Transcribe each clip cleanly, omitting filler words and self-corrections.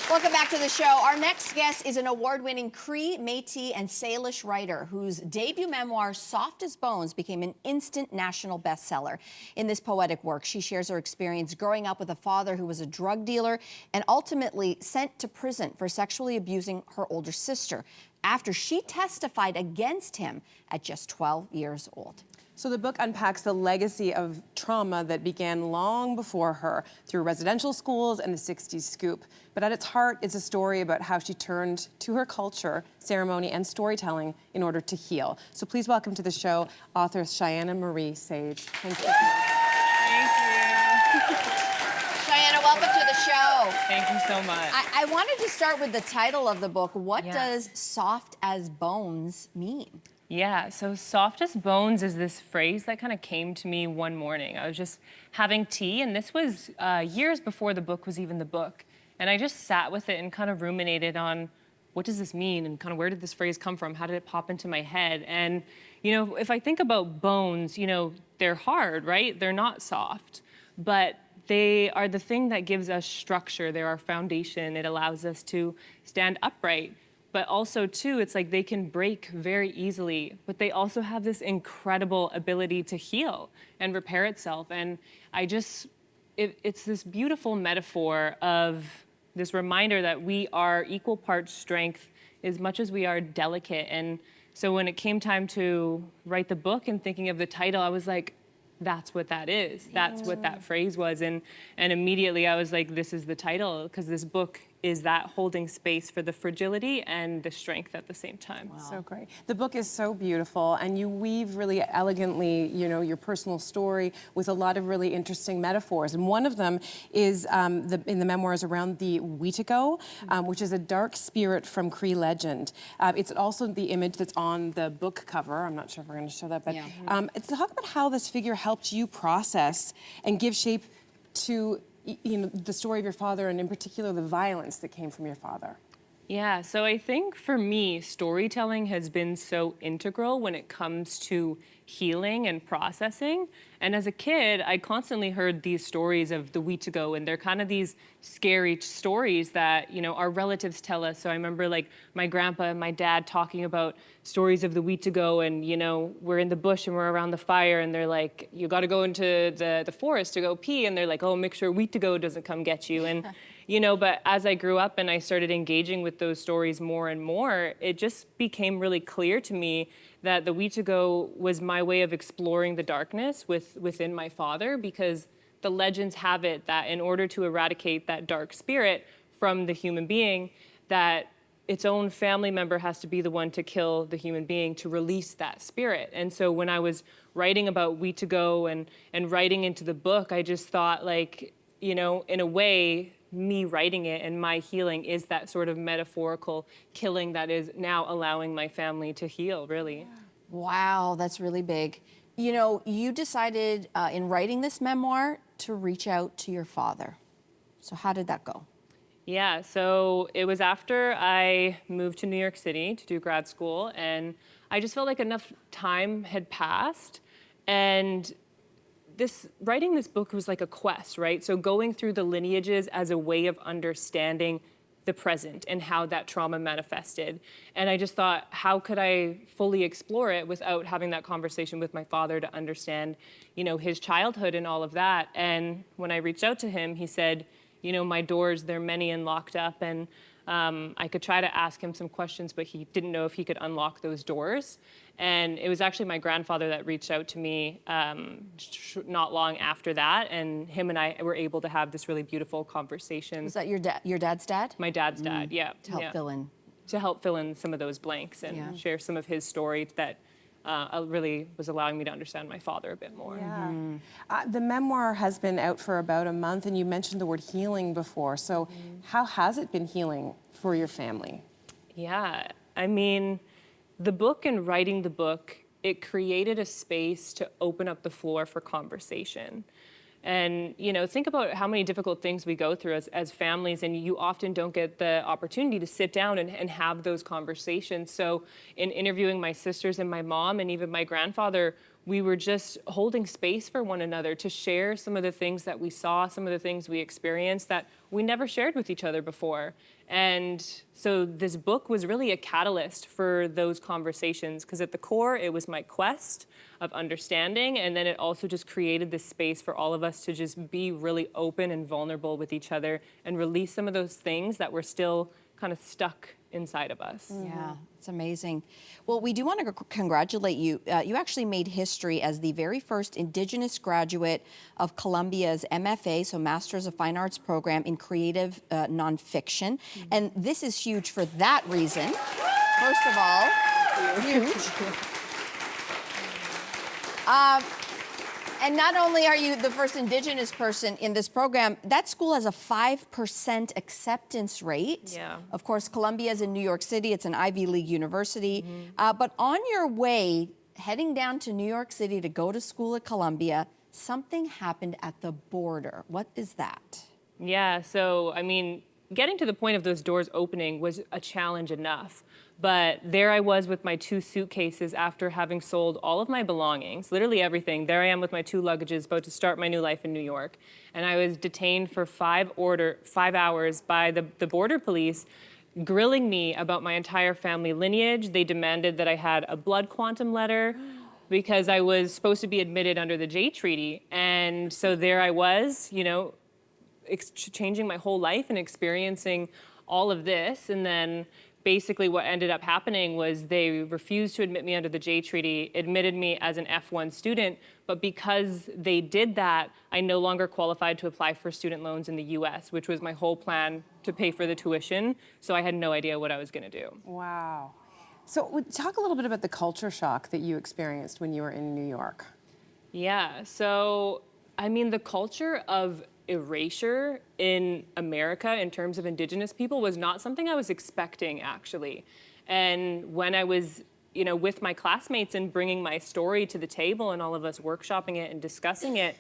Welcome back to the show. Our next guest is an award-winning Cree, Métis, and Salish writer whose debut memoir, Soft as Bones, became an instant national bestseller. In this poetic work, she shares her experience growing up with a father who was a drug dealer and ultimately sent to prison for sexually abusing her older sister after she testified against him at just 12 years old. So the book unpacks the legacy of trauma that began long before her through residential schools and the 60s scoop. But at its heart, it's a story about how she turned to her culture, ceremony, and storytelling in order to heal. So please welcome to the show author Chyana Marie Sage. Thank you. Thank you. Chyana, welcome to the show. Thank you so much. I wanted to start with the title of the book. What does soft as bones mean? Yeah, so soft as bones is this phrase that kind of came to me one morning. I was just having tea, and this was years before the book was even the book. And I just sat with it and kind of ruminated on what does this mean and kind of where did this phrase come from? How did it pop into my head? And, you know, if I think about bones, you know, they're hard, right? They're not soft, but they are the thing that gives us structure. They're our foundation. It allows us to stand upright. But also, too, it's like they can break very easily, but they also have this incredible ability to heal and repair itself. And I just, it's this beautiful metaphor of this reminder that we are equal parts strength as much as we are delicate. And so when it came time to write the book and thinking of the title, I was like, that's what that is. That's what that phrase was. And immediately I was like, this is the title, because this book is that holding space for the fragility and the strength at the same time. Wow. So great. The book is so beautiful, and you weave really elegantly, you know, your personal story with a lot of really interesting metaphors. And one of them is in the memoirs around the Wetigo, which is a dark spirit from Cree legend. It's also the image that's on the book cover. I'm not sure if we're going to show that, but talk about how this figure helped you process and give shape to the story of your father, and in particular the violence that came from your father. Yeah, so I think for me, storytelling has been so integral when it comes to healing and processing. And as a kid, I constantly heard these stories of the Wetigo, and they're kind of these scary stories that, you know, our relatives tell us. So I remember like my grandpa and my dad talking about stories of the Wetigo, and, you know, we're in the bush and we're around the fire, and they're like, you got to go into the forest to go pee, and they're like, oh, make sure Wetigo doesn't come get you. And you know, but as I grew up and I started engaging with those stories more and more, it just became really clear to me that the Wetigo was my way of exploring the darkness within my father, because the legends have it that in order to eradicate that dark spirit from the human being, that its own family member has to be the one to kill the human being to release that spirit. And so when I was writing about Wetigo and writing into the book, I just thought, like, you know, in a way, me writing it and my healing is that sort of metaphorical killing that is now allowing my family to heal, really. Wow, that's really big. You know, you decided in writing this memoir to reach out to your father. So how did that go? Yeah, so it was after I moved to New York City to do grad school, and I just felt like enough time had passed, and writing this book was like a quest, right? So going through the lineages as a way of understanding the present and how that trauma manifested. And I just thought, how could I fully explore it without having that conversation with my father to understand, you know, his childhood and all of that. And when I reached out to him, he said, you know, my doors, they're many and locked up, and I could try to ask him some questions, but he didn't know if he could unlock those doors. And it was actually my grandfather that reached out to me not long after that, and him and I were able to have this really beautiful conversation. Was that your dad's dad? My dad's dad, yeah. To help fill in. To help fill in some of those blanks and share some of his story that really was allowing me to understand my father a bit more. Yeah. The memoir has been out for about a month, and you mentioned the word healing before. So how has it been healing for your family? Yeah, I mean, the book and writing the book, it created a space to open up the floor for conversation. And, you know, think about how many difficult things we go through as families, and you often don't get the opportunity to sit down and have those conversations. So in interviewing my sisters and my mom and even my grandfather, we were just holding space for one another to share some of the things that we saw, some of the things we experienced that we never shared with each other before. And so this book was really a catalyst for those conversations, because at the core, it was my quest of understanding, and then it also just created this space for all of us to just be really open and vulnerable with each other and release some of those things that were still kind of stuck inside of us. Yeah, it's amazing. Well, we do want to congratulate you. You actually made history as the very first Indigenous graduate of Columbia's MFA, so Masters of Fine Arts program in creative nonfiction. And this is huge for that reason. First of all, huge. And not only are you the first Indigenous person in this program, that school has a 5% acceptance rate. Yeah. Of course, Columbia is in New York City. It's an Ivy League university. But on your way, heading down to New York City to go to school at Columbia, something happened at the border. What is that? Yeah, so I mean, getting to the point of those doors opening was a challenge enough. But there I was with my 2 suitcases after having sold all of my belongings, literally everything. There I am with my 2 luggages, about to start my new life in New York. And I was detained for 5 hours by the border police, grilling me about my entire family lineage. They demanded that I had a blood quantum letter because I was supposed to be admitted under the Jay Treaty. And so there I was, you know, changing my whole life and experiencing all of this. And then basically what ended up happening was they refused to admit me under the Jay Treaty, admitted me as an F1 student, but because they did that, I no longer qualified to apply for student loans in the US, which was my whole plan to pay for the tuition. So I had no idea what I was gonna do. Wow. So talk a little bit about the culture shock that you experienced when you were in New York. Yeah, so I mean, the culture of erasure in America in terms of Indigenous people was not something I was expecting, actually. And when I was, you know, with my classmates and bringing my story to the table and all of us workshopping it and discussing it,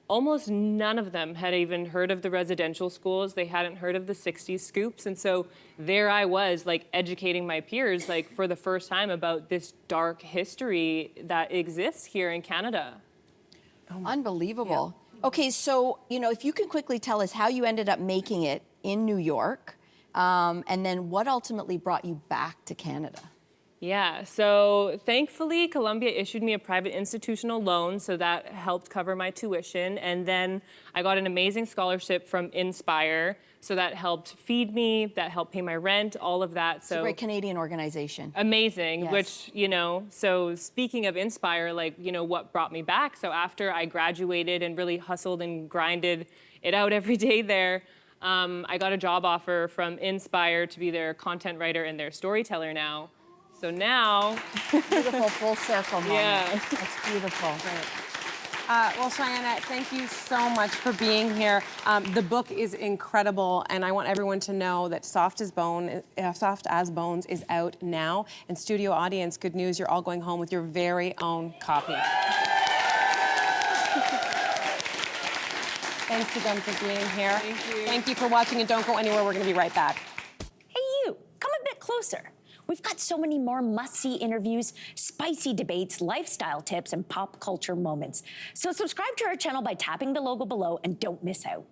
almost none of them had even heard of the residential schools. They hadn't heard of the 60s scoops. And so there I was, like, educating my peers, like, for the first time about this dark history that exists here in Canada. Unbelievable. Yeah. Okay, so, you know, if you can quickly tell us how you ended up making it in New York, and then what ultimately brought you back to Canada. Yeah, so thankfully, Columbia issued me a private institutional loan, so that helped cover my tuition. And then I got an amazing scholarship from Inspire, so that helped feed me, that helped pay my rent, all of that. It's a great Canadian organization. Amazing, yes. Which, you know, so speaking of Inspire, like, you know, what brought me back? So after I graduated and really hustled and grinded it out every day there, I got a job offer from Inspire to be their content writer and their storyteller now. So now... Beautiful full circle moment. Yeah. That's beautiful. Great. Well, Chyana, thank you so much for being here. The book is incredible, and I want everyone to know that Soft as Bones is out now. And studio audience, good news, you're all going home with your very own copy. Thanks again for being here. Thank you. Thank you for watching, and don't go anywhere. We're going to be right back. Hey, you, come a bit closer. We've got so many more must-see interviews, spicy debates, lifestyle tips, and pop culture moments. So subscribe to our channel by tapping the logo below and don't miss out.